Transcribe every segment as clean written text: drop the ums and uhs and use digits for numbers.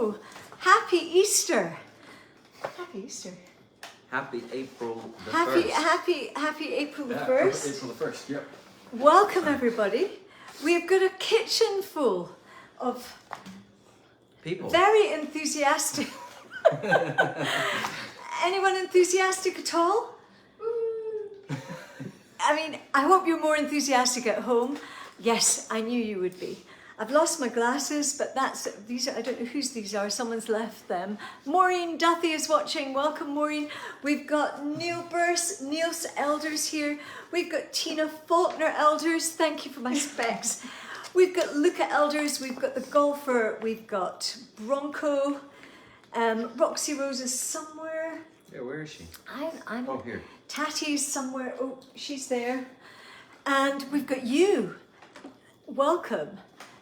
Oh, happy Easter. Happy Easter. Happy April the 1st. Happy April the 1st. April the 1st, yep. Welcome everybody. We've got a kitchen full of People. very enthusiastic. Anyone enthusiastic at all? I mean, I hope you're more enthusiastic at home. Yes, I knew you would be. I've lost my glasses, but these are, I don't know whose these are, someone's left them. Maureen Duthie is watching, welcome Maureen. We've got Nils Elders here. We've got Tina Faulkner Elders, thank you for my specs. We've got Luca Elders, we've got the golfer, we've got Bronco. Roxy Rose is somewhere. Yeah, where is she? I'm Oh, here. Tattie's somewhere, oh, she's there. And we've got you, welcome.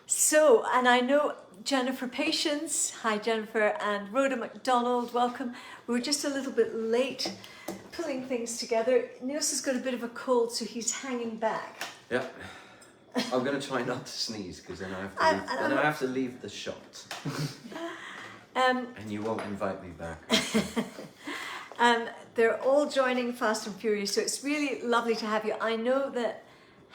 So, and I know Jennifer Patience, hi Jennifer, and Rhoda McDonald, welcome. We were just a little bit late pulling things together. Nils has got a bit of a cold, so he's hanging back. Yeah. I'm going to try not to sneeze, because then I have to leave the shot. And you won't invite me back. And they're all joining Fast and Furious, so it's really lovely to have you. I know that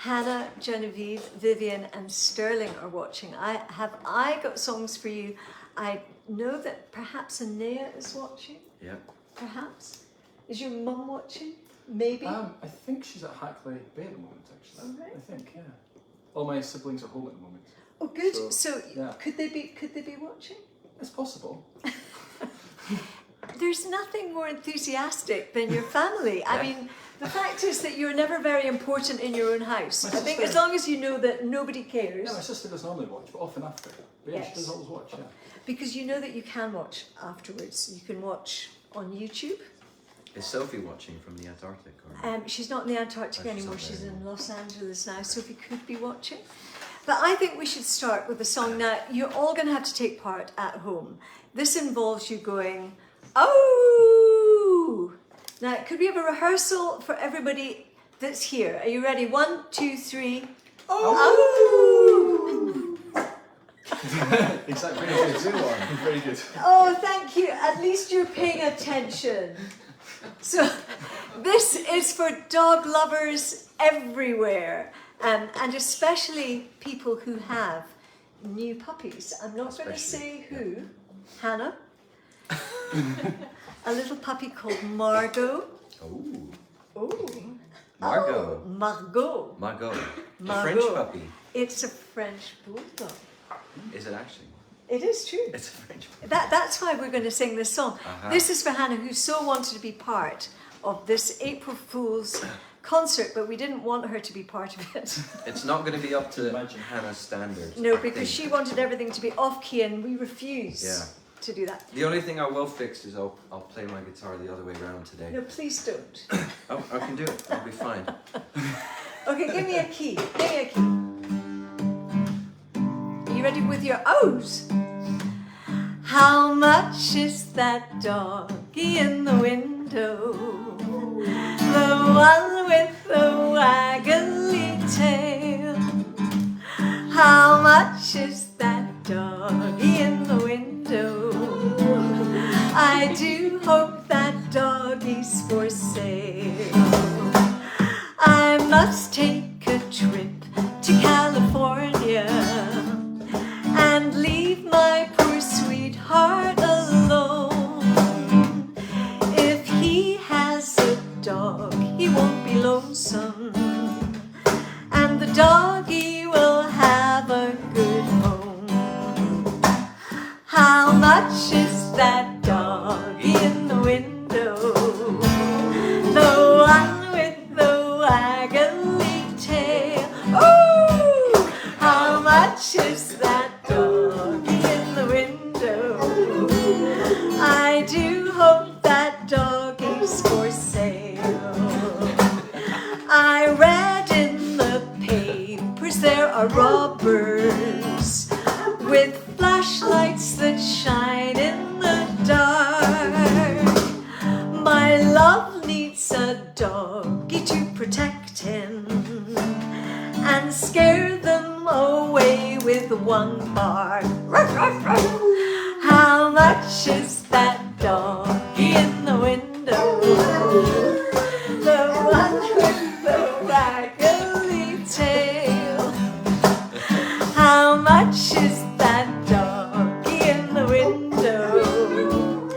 Hannah, Genevieve, Vivian and Sterling are watching. I got songs for you. I know that perhaps Anea is watching. Yeah. Perhaps. Is your mum watching? Maybe? I think she's at Hackley Bay at the moment, actually. Oh, right. I think, yeah. All my siblings are home at the moment. Oh, good. So yeah. could they be watching? It's possible. There's nothing more enthusiastic than your family. I mean, the fact is that you're never very important in your own house. I think as long as you know that nobody cares. Yeah, my sister doesn't normally watch, but often after. But yeah, Yes. she does always watch, yeah. Because you know that you can watch afterwards. You can watch on YouTube. Is Sophie watching from the Antarctic? Or? She's not in the Antarctic Oh, she's anymore. not there She's in anymore. Los Angeles now. Sophie could be watching. But I think we should start with a song. Now, you're all going to have to take part at home. This involves you going, oh! Now, could we have a rehearsal for everybody that's here? Are you ready? 1, 2, 3. Oh! Exactly. Very good. Very good. Oh, thank you. At least you're paying attention. So, this is for dog lovers everywhere, and especially people who have new puppies. I'm not going to say who. Hannah. A little puppy called Margot. Oh. Oh. Margot. Oh, Margot. Margot. A Margot. French puppy. It's a French bulldog. Is it actually? It is true. It's a French puppy. That's why we're going to sing this song. Uh-huh. This is for Hannah, who so wanted to be part of this April Fool's concert, but we didn't want her to be part of it. It's not going to be up to Hannah's standards. No, I because think. she wanted everything to be off-key, and we refuse to do that. The only thing I will fix is I'll play my guitar the other way around today. No, please don't. Oh, I can do it. I'll be fine. Okay, give me a key. Give me a key. Are you ready with your O's? How much is that doggy in the window? The one with the waggly tail. How much is that doggy in the window? I do hope that doggy's for sale. I must take a trip to California and leave my poor sweetheart alone. If he has a dog, he won't be lonesome, and the doggy will have a good home. How much is that doggy in the window? The one with the waggly tail. Oh, how much is that doggy in the window? I do hope that doggy's for sale. I read in the papers there are robbers with flashlights that shine in the dark. My love needs a doggy to protect him and scare them away with one bark. How much is that doggy in the window? The one with the waggly tail. How much is that doggy in the window?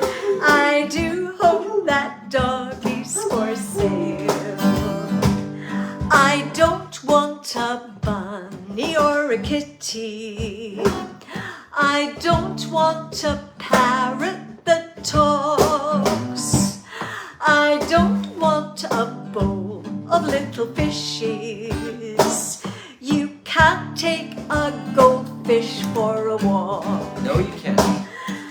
I do hope that doggy's for sale. I don't want a bunny or a kitty. I don't want a parrot that talks. I don't want a bowl of little fishes. You can't take a goldfish for a walk. No, you can't.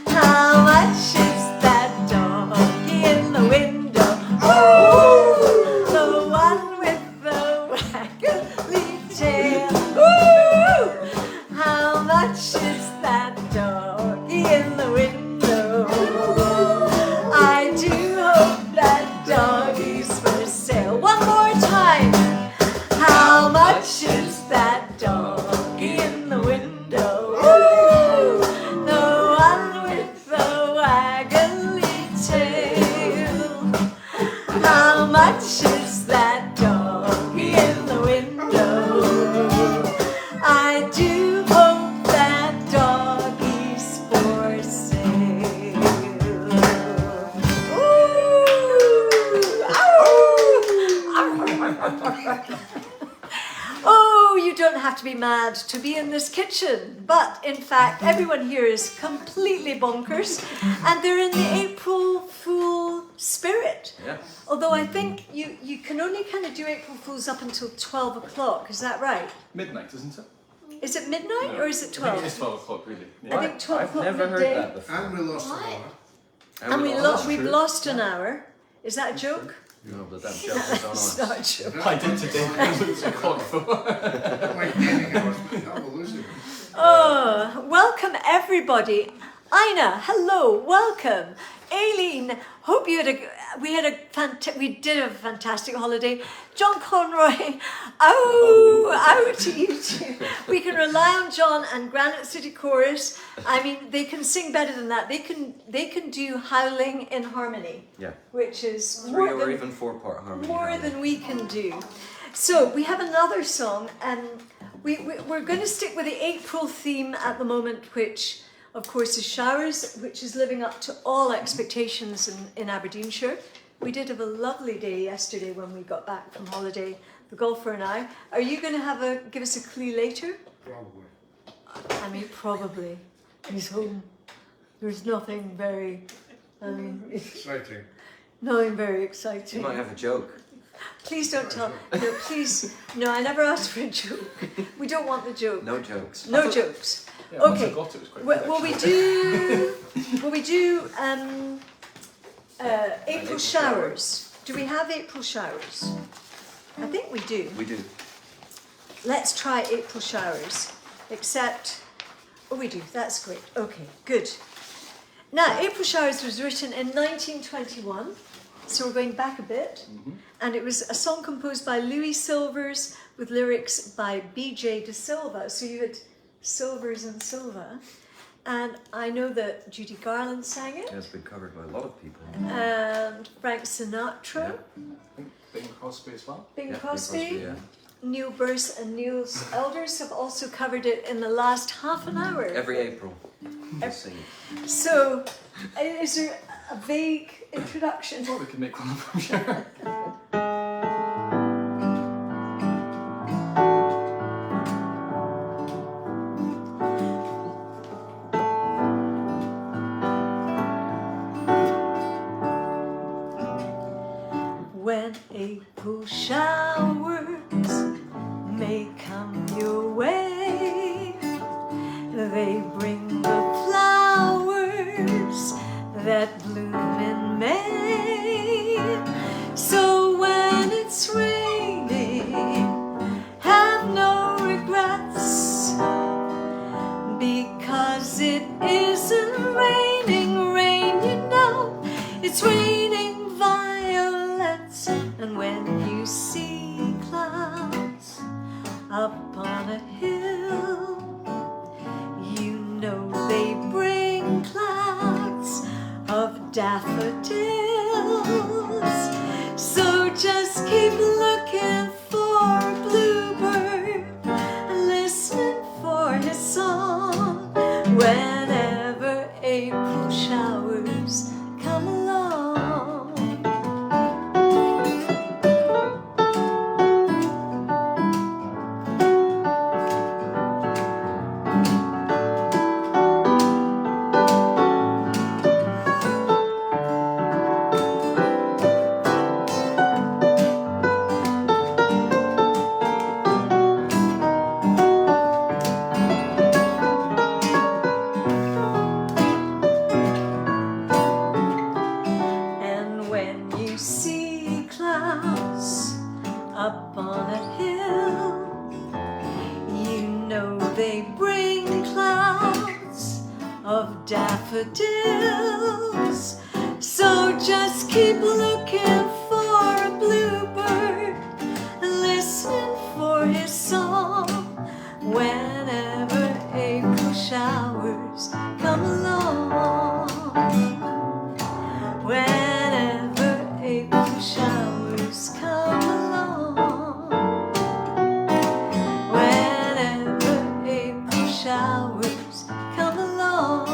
How much is that doggy in the window? Ooh, the one with the waggly tail. Ooh, how much is that doggy in the window? I do hope that doggy's for sale. One more time. How much is that doggy in the window? Ooh, the one with the waggly tail. How much is that doggy in the window? I do hope that doggy's for sale. Ooh. Oh, you don't have to be mad to be in this kitchen. But in fact, everyone here is completely bonkers and they're in the April Fool spirit. Yeah. Although I think you can only kind of do April Fools up until 12 o'clock, is that right? Midnight, isn't it? Is it midnight or is it I 12? think it is 12 o'clock, really. I Yeah. think 12 I've o'clock never heard midday. that before. And we lost an hour. And lost- we've lost an hour. Is that a joke? No, but that joke is on It's us. not a joke. I did today. I looked at the clock for. Like gaining hours, but now we're losing them. Oh, welcome everybody. Ina, hello, welcome. Aileen, hope you had we did a fantastic holiday. John Conroy, out to you too. We can rely on John and Granite City Chorus. I mean, they can sing better than that. They can do Howling in Harmony, Yeah. which is 3 more or than, even 4-part harmony. more than we can do. So we have another song, and we're going to stick with the April theme at the moment, which of course is showers, which is living up to all expectations in Aberdeenshire. We did have a lovely day yesterday when we got back from holiday, the golfer and I. Are you going to give us a clue later? Probably. I mean, probably. He's home. There's nothing very, Exciting. nothing very You exciting. might have a joke. Please don't tell. No, please. No, I never asked for a joke. We don't want the joke. No jokes. No jokes. Yeah, once I Okay. got it, it was quite Will, good, will we actually. do? Will we do April shower. showers? Do we have April showers? I think we do. We do. Let's try April showers. Except, oh, we do. That's great. Okay, good. Now, April showers was written in 1921, so we're going back a bit, and it was a song composed by Louis Silvers with lyrics by B.J. De Silva. So you had Silvers and Silva, and I know that Judy Garland sang it, It has been covered by a lot of people. and Frank Sinatra, I think Bing Crosby as well. Bing Yeah, Crosby, yeah. Neil Burse and Nils Elders have also covered it in the last half an hour. Every April. We sing it. So, is there a vague introduction? Well, we could make one of them, sure. When April showers may come your way, they bring the flowers that bloom in May. So when it's raining, have no regrets, because it isn't raining rain, you know, it's raining violets. And when you see clouds up on a hill, you know they bring clouds daffodils. So just keep looking for a bluebird, listening for his song whenever April showers come along. And when you see clouds up on a hill, you know they bring clouds of daffodils. So just keep looking for a bluebird and listening for his song whenever April showers come along. Whenever April showers come along. Whenever April showers come along.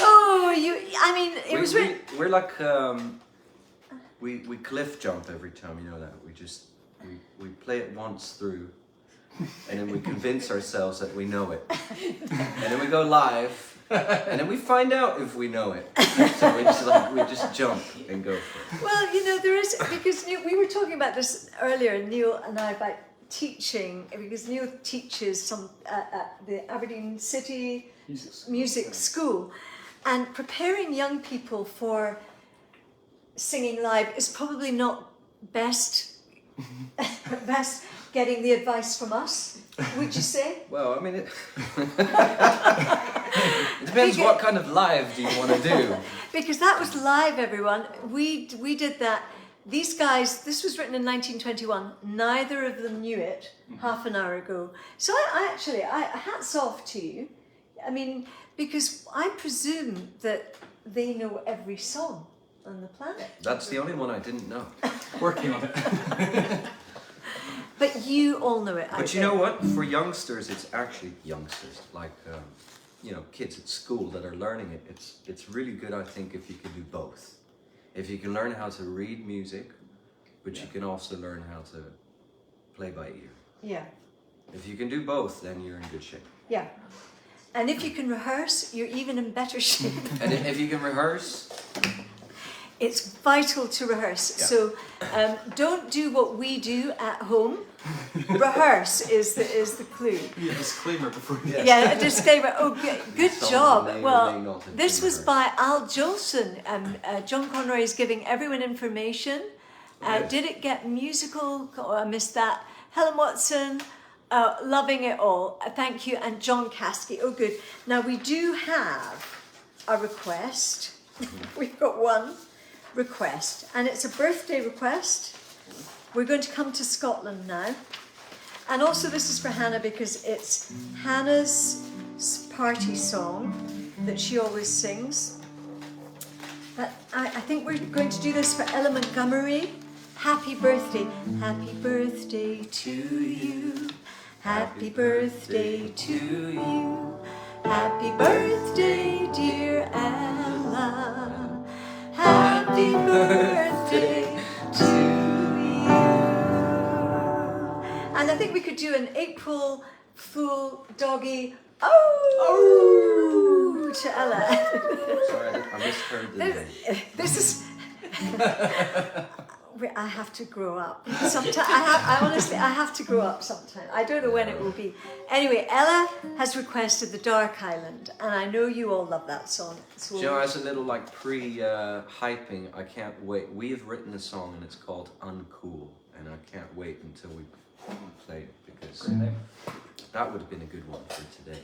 Oh, I mean, it was really... We're like, we cliff jump every time, you know that. We play it once through, and then we convince ourselves that we know it. And then we go live, and then we find out if we know it. So we just jump and go for it. Well, you know, there is, because we were talking about this earlier, Neil and I, about teaching, because Neil teaches at the Aberdeen City Music School, and preparing young people for singing live is probably not best getting the advice from us, would you say? Well, I mean, it depends what kind of live do you want to do. Because that was live, everyone. We did that. These guys, this was written in 1921. Neither of them knew it half an hour ago. So I actually, hats off to you. I mean, because I presume that they know every song on the planet. That's the only one I didn't know. Working on it. But you all know it. But you know what? For youngsters, it's actually youngsters, like you know, kids at school that are learning it. It's really good, I think, if you can do both. If you can learn how to read music, but you can also learn how to play by ear. Yeah. If you can do both, then you're in good shape. Yeah. And if you can rehearse, you're even in better shape. And if you can rehearse, it's vital to rehearse. Yeah. So don't do what we do at home. Rehearse is the clue. Yeah, disclaimer before you. Yeah, a disclaimer. Oh, good Someone job. may or may Well, not have this been was by Al Jolson. John Conroy is giving everyone information. Did it get musical? Oh, I missed that. Helen Watson, loving it all. Thank you. And John Caskey. Oh, good. Now, we do have a request. We've got one request, and it's a birthday request. We're going to come to Scotland now. And also this is for Hannah because it's Hannah's party song that she always sings. But I think we're going to do this for Ella Montgomery. Happy birthday. Happy birthday to you. Happy birthday to you. Happy birthday, dear Ella. Happy birthday to you. And I think we could do an April Fool doggy oh to Ella. sorry, I misheard the name. This is. I have to grow up. Sometime I honestly have to grow up sometime. I don't know when it will be. Anyway, Ella has requested The Dark Island, and I know you all love that song. So You know, as a little like pre-hyping, I can't wait. We've written a song and it's called Uncool, and I can't wait until we play it because that would have been a good one for today.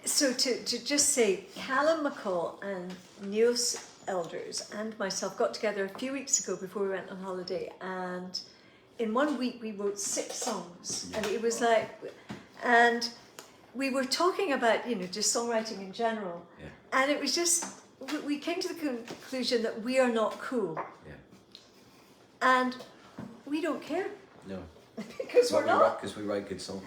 So to just say, Callum McCall and Nils Elders and myself got together a few weeks ago before we went on holiday, and in 1 week we wrote 6 songs, and it was like, and we were talking about, you know, just songwriting in general, and it was just, we came to the conclusion that we are not cool, and we don't care. No. Because we're not. Because we write good songs.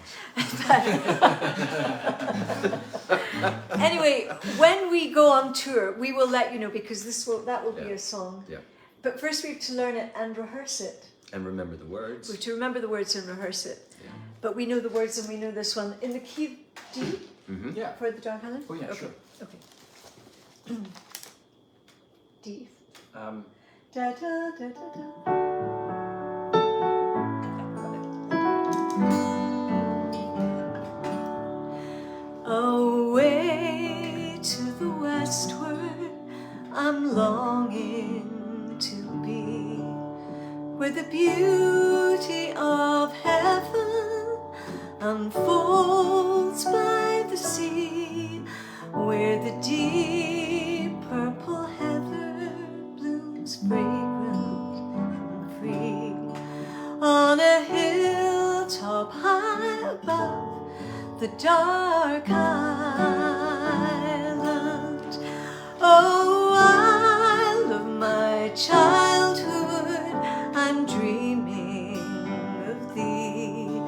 Anyway, when we go on tour, we will let you know, because that will be a song. Yeah. But first we have to learn it and rehearse it. And remember the words. We have to remember the words and rehearse it. Yeah. But we know the words, and we know this one in the key of D. Mm-hmm. Yeah. For the Dark Island. Oh yeah, okay. sure. Okay. D. Um, Da da da da da. Away to the westward, I'm longing to be where the beauty of heaven unfolds by the sea, where the deep purple heather blooms fragrant and free, on a hilltop high above the dark island. Oh, isle of my childhood, I'm dreaming of thee,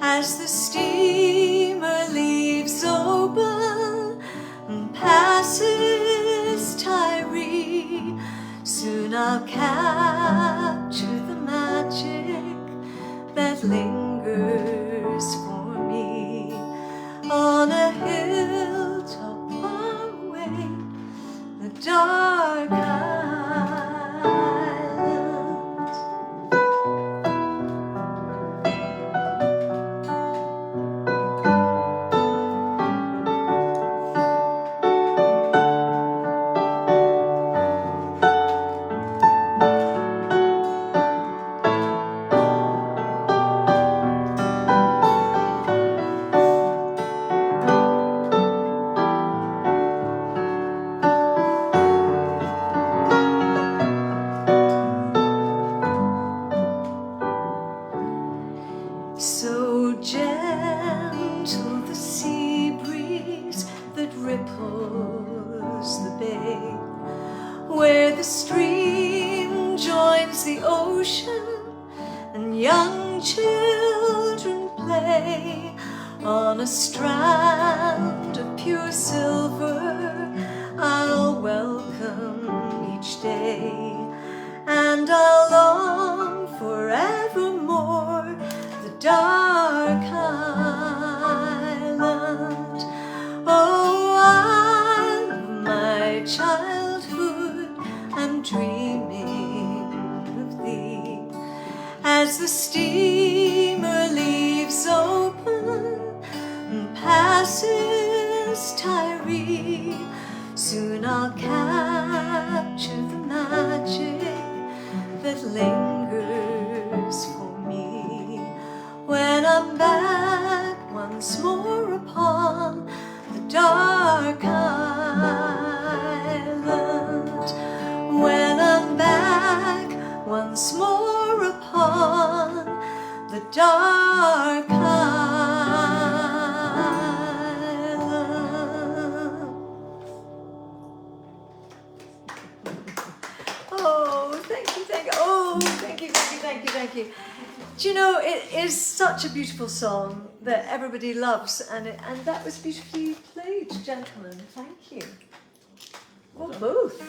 as the steamer leaves open and passes Tyree. Soon I'll capture the magic that lingers for me on a hilltop far away, the dark island. So gentle the sea breeze that ripples the bay, where the stream joins the ocean and young children play on a strand of pure silver. I'll welcome each day, and I'll long forevermore the dark island. Oh, isle of my childhood, I'm dreaming of thee, as the steamer leaves open and passes Tyree. Soon I'll capture the magic that lingers for me, when I'm back once more upon the dark island. When I'm back once more upon the dark island. Oh, thank you, thank you. Oh, thank you, thank you, thank you, thank you. Do you know, it is such a beautiful song that everybody loves, and that was beautifully played, gentlemen. Thank you. Well, both.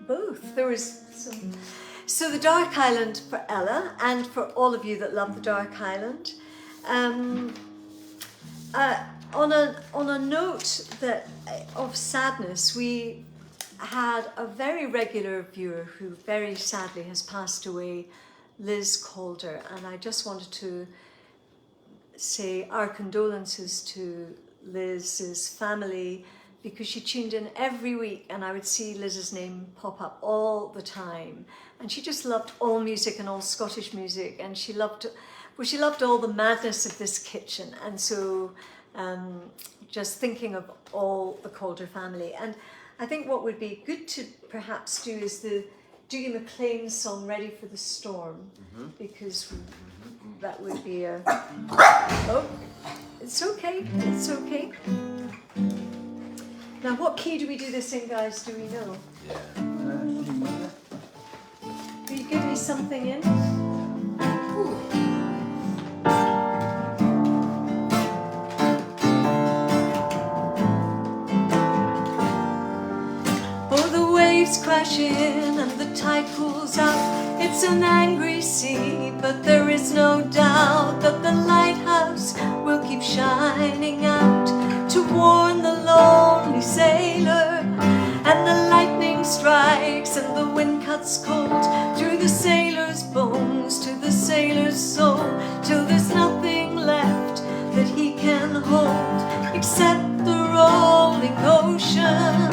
Both. There was some. So the Dark Island for Ella, and for all of you that love the Dark Island. On a note that of sadness, we had a very regular viewer who very sadly has passed away, Liz Calder, and I just wanted to say our condolences to Liz's family, because she tuned in every week and I would see Liz's name pop up all the time, and she just loved all music and all Scottish music, and she loved all the madness of this kitchen, and so just thinking of all the Calder family. And I think what would be good to perhaps do is Dougie MacLean's song "Ready for the Storm," because that would be a. Oh, it's okay. It's okay. Now, what key do we do this in, guys? Do we know? Yeah. Will you give me something in? Oh, the waves crash in and the tide pulls up. It's an angry sea, but there is no doubt that the lighthouse will keep shining out to warn the lonely sailor. And the lightning strikes and the wind cuts cold through the sailor's bones to the sailor's soul, till there's nothing left that he can hold except the rolling ocean.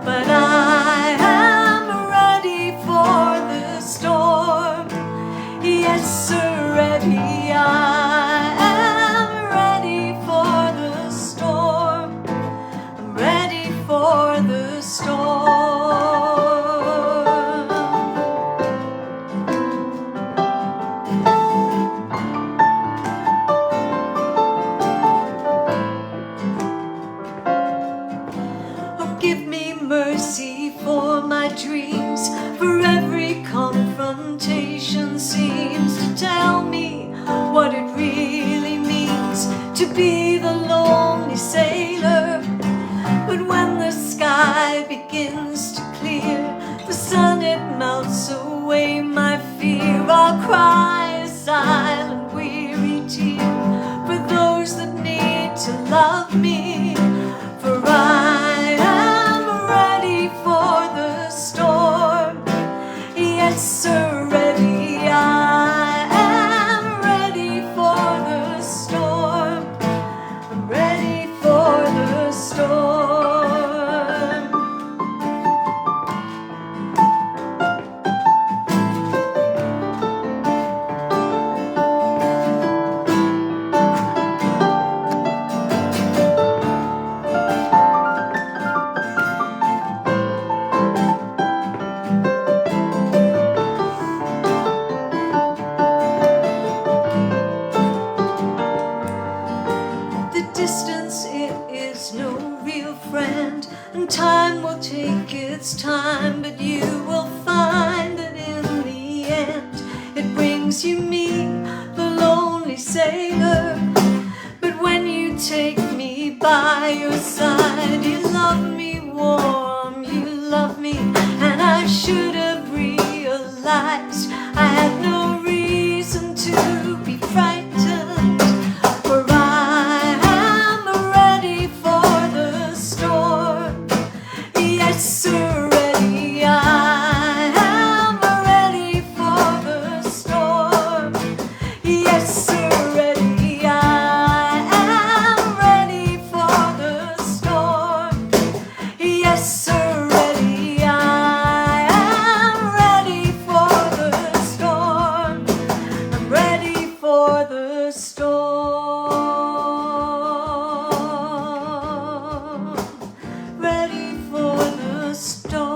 But I am ready for the storm. Yes, sir, ready. I am ready for the storm. I'm ready for the storm. Oh, give me mercy for my dreams, for every confrontation seems to tell me what it really means to be the lonely sailor. But when the sky begins to clear, the sun it melts away my fear. I'll cry a silent weary tear for those that need to love me, for I am ready for the storm. Yes, sir, ready. I am ready for the storm. I'm ready for the storm. The distance, it is no real friend, and time will take its time, but you will find that in the end it brings you me, the lonely sailor. But when you take me by your side, you love me warm, you love me, and I should have realized I had no reason to be frightened, for I am ready for the storm. Yes, sir, ready. I am ready for the storm. Yes, sir, ready. I am ready for the storm. Yes, sir, ready. I am ready for the storm. I'm ready for the storm. Ready for the storm.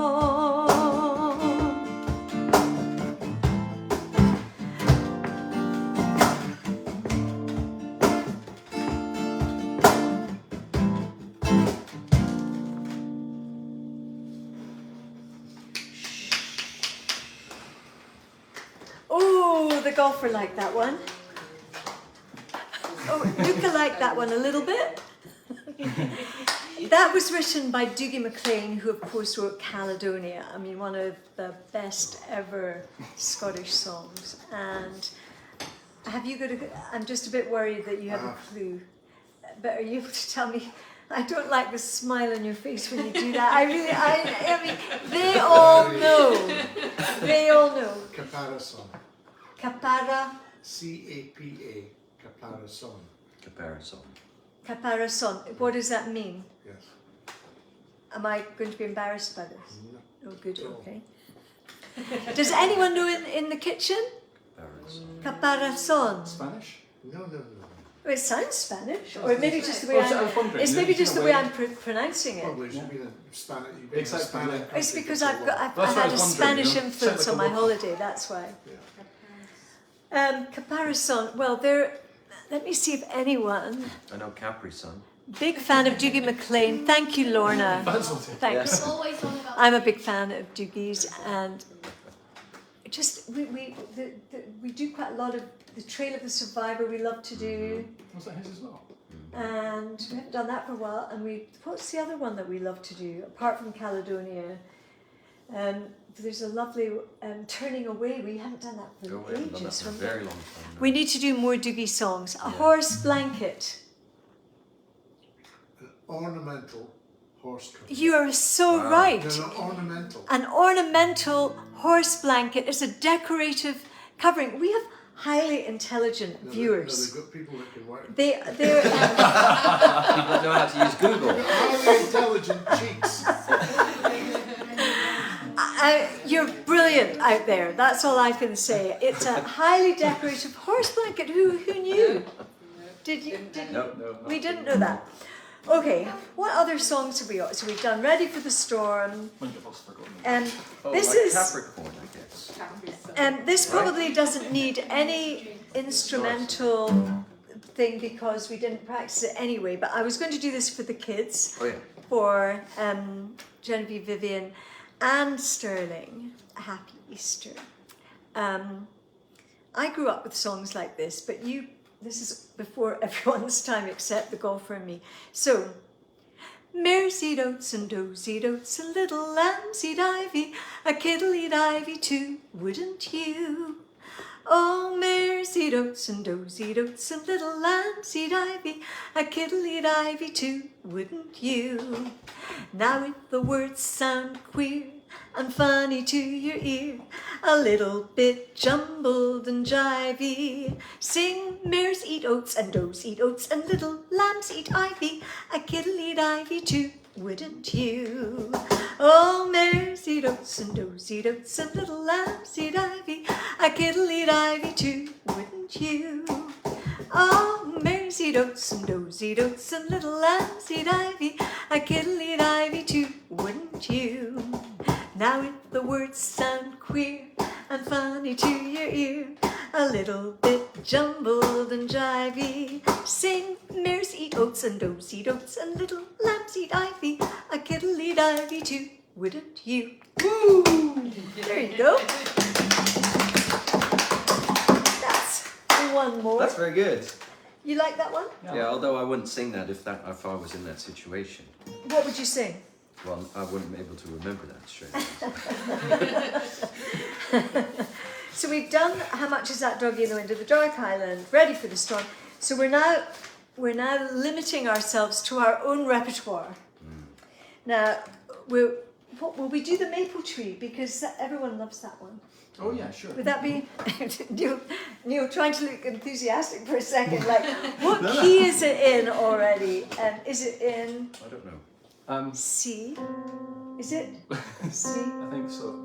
Oh, the golfer liked that one. Oh, Luca liked that one a little bit. That was written by Dougie MacLean, who of course wrote Caledonia. I mean, one of the best ever Scottish songs. And have you got a, I'm just a bit worried that you have a clue. But are you able to tell me? I don't like the smile on your face when you do that. I mean, they all know. They all know. Caparison. Capara, C-A-P-A. Caparison. Comparison. caparison. What does that mean? Yes. Am I going to be embarrassed by this? No. Oh, good, No. okay. Does anyone know in the kitchen? Comparison. Caparazón. Spanish? No. Well, it sounds Spanish, or maybe just the way Well, I was wondering, it's you maybe know, just the in way a way- I'm pronouncing it. Probably should be the Spanish. You've been Exactly, Spanish. yeah. It's because I've That's had what I a was wondering, Spanish you know, influence sound on like my a local. holiday. That's why. Yeah. Caparison. Well, there. Let me see if anyone. I know Capri Sun. Big fan of Doogie McLean. Thank you, Lorna. That's what it. Thanks. Yeah. Always on about. I'm a big fan of Doogie's, and just we do quite a lot of the Trail of the Survivor. We love to do, Was that his as well? and we haven't done that for a while. And what's the other one that we love to do apart from Caledonia? There's a lovely Turning Away. We haven't done that for Oh, we haven't done that ages. for a very long time now. We need to do more Doogie songs. A Horse Blanket. An ornamental horse cover. You are so Wow. right. No, ornamental. An ornamental horse blanket is a decorative covering. We have highly intelligent No, viewers. they've got people that can work. They're People that know how to use Google. Highly intelligent cheeks. you're brilliant out there. That's all I can say. It's a highly decorative horse blanket. Who knew? Did you? No. No. We didn't know that. Okay, what other songs have we got? So we've done Ready for the Storm. Wonder if I've forgotten. Oh, This like is Capricorn, I guess. this probably doesn't need any instrumental thing because we didn't practice it anyway. But I was going to do this for the kids, Oh yeah. for Genevieve, Vivian, and Sterling. A Happy Easter. I grew up with songs like this, but this is before everyone's time except the golfer and me. So, mares eat oats and does eat oats and little lambs eat ivy. A kid'll eat ivy too, wouldn't you? Oh, mares eat oats and does eat oats and little lambs eat ivy. A kid'll eat ivy too, wouldn't you? Now if the words sound queer and funny to your ear, a little bit jumbled and jivey, sing mares eat oats and does eat oats and little lambs eat ivy. A kid'll eat ivy too, wouldn't you? Oh, mares eat oats and does eat oats and little lambs eat ivy. A kid'll eat ivy too, wouldn't you? Oh, mares eat oats and does eat oats and little lambs eat ivy. A kid'll eat ivy too, wouldn't you? Now if the words sound queer and funny to your ear, a little bit jumbled and jivey, sing mares eat oats and does eat oats and little lambs eat ivy. A kid'll eat ivy too, wouldn't you? Woo! There you go. That's one more. That's very good. You like that one? Yeah, although I wouldn't sing that if I was in that situation. What would you sing? Well, I wouldn't be able to remember that straight. So we've done How Much Is That Doggy in the Wind of the Dark Island, Ready for the Storm. So we're now limiting ourselves to our own repertoire. Now, will we do the Maple Tree because everyone loves that one? Oh yeah, sure. Would that be Neil trying to look enthusiastic for a second? Like, what key is it in already? Is it in I don't know. C? Is it C? I think so.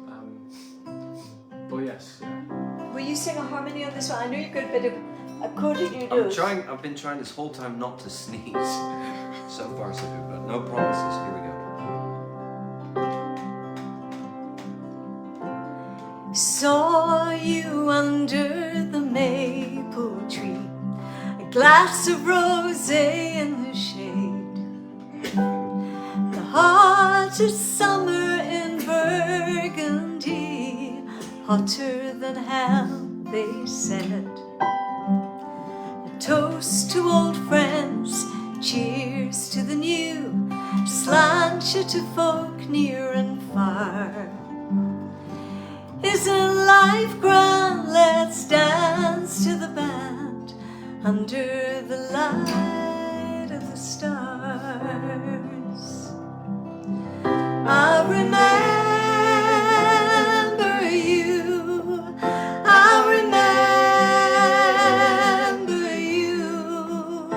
Oh yes. Yeah. Will you sing a harmony on this one? I know you've got a bit of a coat-a-doo-doo. I've been trying this whole time not to sneeze. So far so good, but no promises. Here we go. Saw you under the maple tree, a glass of rosé in the shade. The hottest summer in Burgundy, hotter than hell, they said. A toast to old friends, cheers to the new, sláinte to folk near and far. Isn't life grand? Let's dance to the band under the light of the stars. I'll remember you. I'll remember you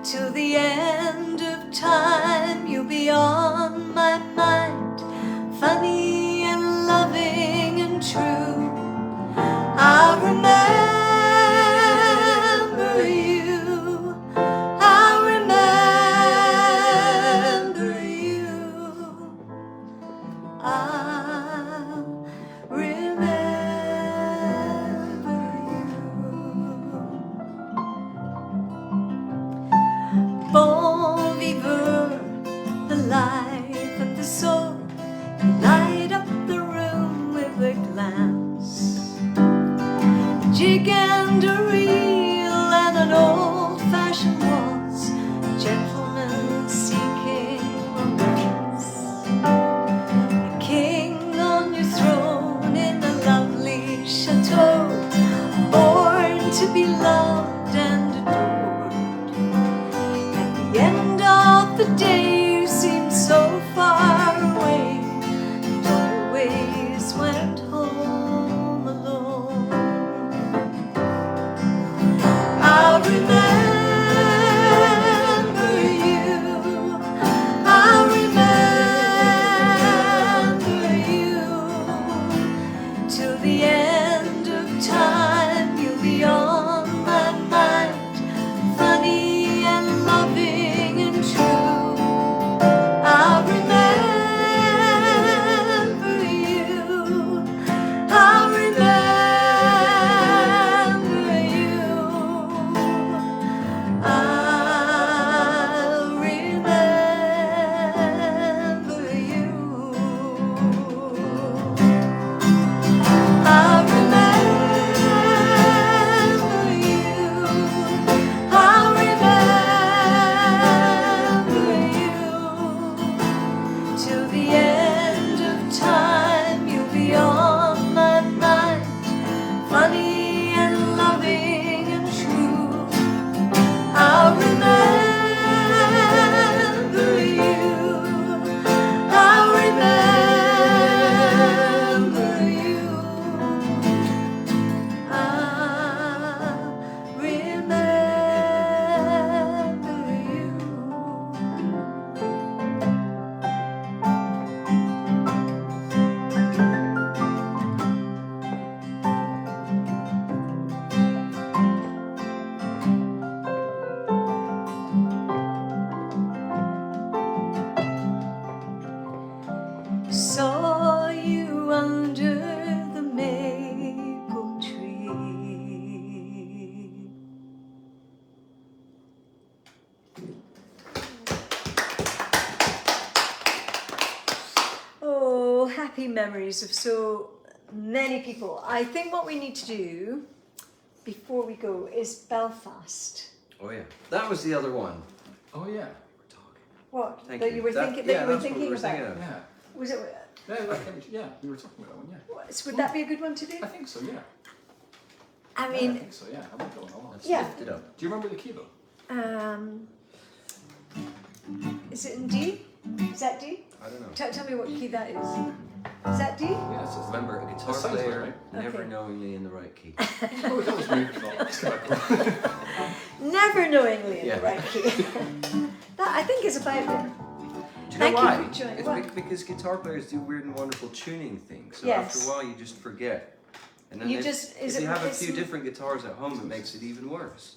till the end of time. You'll be on my mind, funny and loving and true. I'll remember you. jig and a reel and an old-fashioned waltz, gentlemen seeking romance. A king on your throne in a lovely chateau, born to be loved and adored. At the end of the day you seem so far away and always went home alone. I'll remember you, I'll remember you, till the end of time you'll be on my mind, funny and loving and true. I'll remember you, I'll remember you, I'll remember you. I'll remember you, I'll remember you, till the end of time you'll be on my mind, funny and loving and true. I'll remember you, I'll remember you, I'll remember you. Saw you under the maple tree. Oh, happy memories of so many people. I think what we need to do before we go is Belfast. Oh yeah, that was the other one. Oh yeah. What? Thank that you. you were That- thinking, yeah, that you were that's what we thinking were about? thinking of. Yeah. Was it? Yeah, we were talking about that one, yeah. Would that be a good one to do? I think so, yeah. I I mean, think so, yeah. I won't go on. Let's Yeah. lift it up. Do you remember the key though? Is it in D? Is that D? I don't know. Tell me what key that is. Is that D? Yeah, it's just Remember, a guitar That sounds right, player right? never Okay. knowingly in the right key. Oh, that was me. No, it's kinda cool. Never knowingly in Yeah. the right key. That I think is about it. Do you know Thank you why? for joining. It's What? because guitar players do weird and wonderful tuning things. So Yes. after a while, you just forget. And then You if, just- is if it- you have a it's- few different guitars at home, it makes it even worse.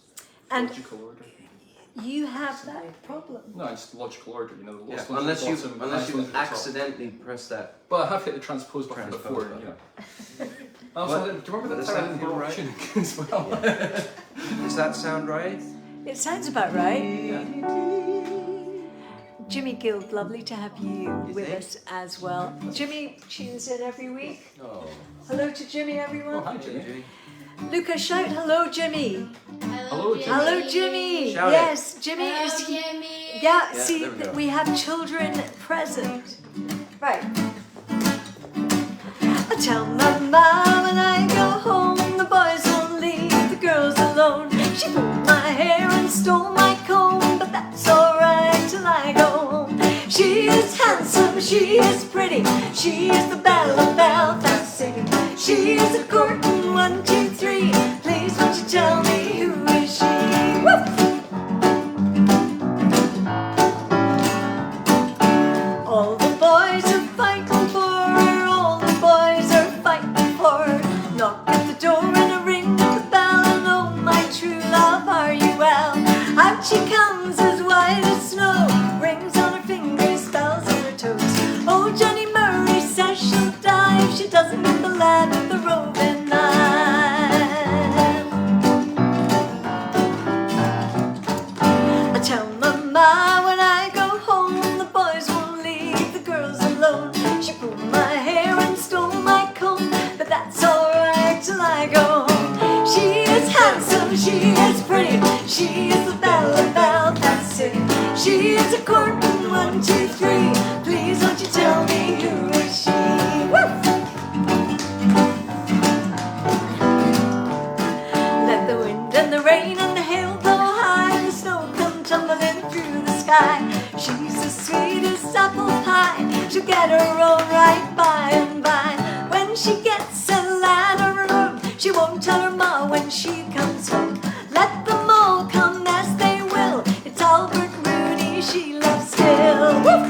And Logical order. you have that problem. No, it's logical order, you know. The Yeah, lowest one's unless at you the bottom, unless highest you one's at the top. accidentally press that. Well, I have hit the transpose button Transpose before, button. you know. What? Also, do you remember Does that that time I feel brought right? tuning as well? Does that sound right? It sounds about right. Yeah. Jimmy Guild, lovely to have you with think? us as well. Jimmy tunes in every week. Oh. Hello to Jimmy, Oh, everyone. hi, Jimmy. Luca, shout hello, Jimmy. Hello, Jimmy. Hello, Jimmy. Shout it. Yes, Jimmy Hello, is. Jimmy. Yeah, Yeah, see, there we go. we have children present. Right. I tell my mom when I go home, the boys won't leave the girls alone. She pulled my hair and stole my comb, but that's alright till I go home. She is handsome, she is pretty, she is the belle of Belfast City. She is a courtin' 1, 2, 3. Please won't you tell me who is she? Woo! All the boys are fighting for her, all the boys are fighting for her. Knock at the door and a ring at the bell, and oh my true love, are you well? Out she comes as white as snow, rings on her fingers, bells on her toes. Oh, Johnny Murray says she'll die if she doesn't get the lad with the roving knife. she is pretty. She is the belle of Belfast City. She is a courting 1, 2, 3. Please won't you tell me who is she? Woo! Let the wind and the rain and the hail blow high, and the snow come tumbling through the sky. She's the sweetest apple pie. She'll get her own right by and by. When she gets a lad or a room, she won't tell her ma when she comes home. Let them all come as they will. It's Albert Mooney she loves still. Woo!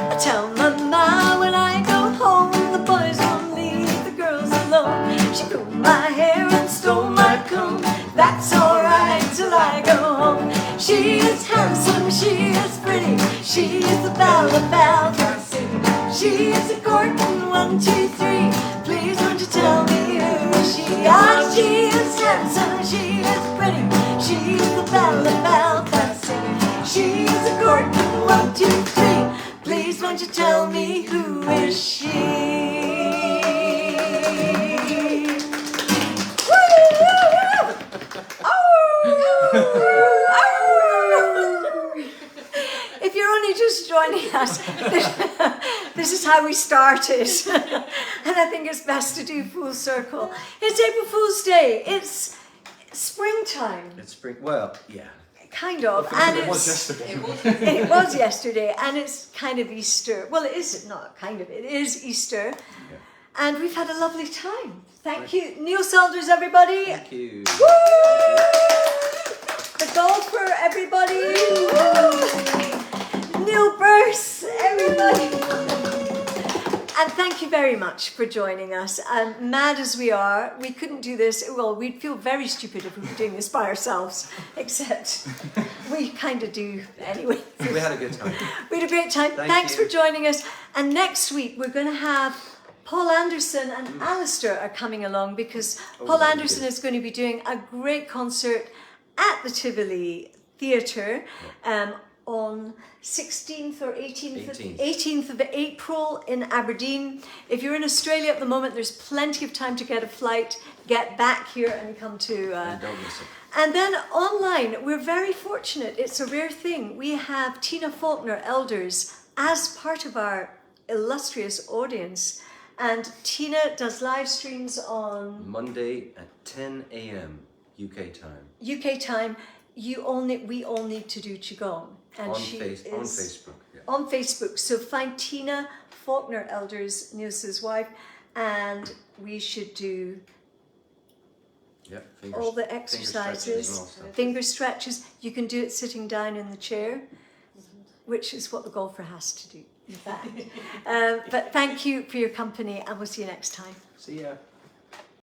I tell Mama when I go home, the boys won't leave the girls alone. She combed my hair and stole my comb. That's alright till I go home. She is handsome, she is pretty. She is the belle of Belfast City. She is a courting 1, 2, 3. Please won't you tell me who is she? Ah, she is handsome, she is pretty. She is the belle of Belfast City. She is a courting 1, 2, 3. Please won't you tell me who is she? If you're only just joining us, this is how we started. And I think it's best to do full circle. It's April Fool's Day. It's springtime, It's spring. Well, yeah. kind of. And And it was it's, yesterday. it was yesterday, and it's kind of Easter. Well, it is not kind of, it is Easter. Yeah. And we've had a lovely time. Thank you. Neil Saunders, everybody. Thank you. The golfer, everybody. Neil Burse, everybody. And thank you very much for joining us. Mad as we are, we couldn't do this. Well, we'd feel very stupid if we were doing this by ourselves, except we kind of do anyway. We had a good time. We had a great time. Thanks you. for joining us. And next week, we're going to have Paul Anderson and Alistair are coming along because Paul that'll be Anderson good. is going to be doing a great concert at the Tivoli Theatre on 16th or 18th of April in Aberdeen. If you're in Australia at the moment, there's plenty of time to get a flight, get back here and come to... And don't miss it. And then online, we're very fortunate. It's a rare thing. We have Tina Faulkner Elders as part of our illustrious audience. And Tina does live streams on Monday at 10 a.m. UK time. UK time. We all need to do Qigong. And On she is on Facebook. Yeah. on Facebook. So find Tina Faulkner Elders, Nils' wife, and we should do Yeah, all the finger stretches and all exercises, stuff. finger stretches. You can do it sitting down in the chair, which is what the golfer has to do, in fact. But thank you for your company, and we'll see you next time. See ya.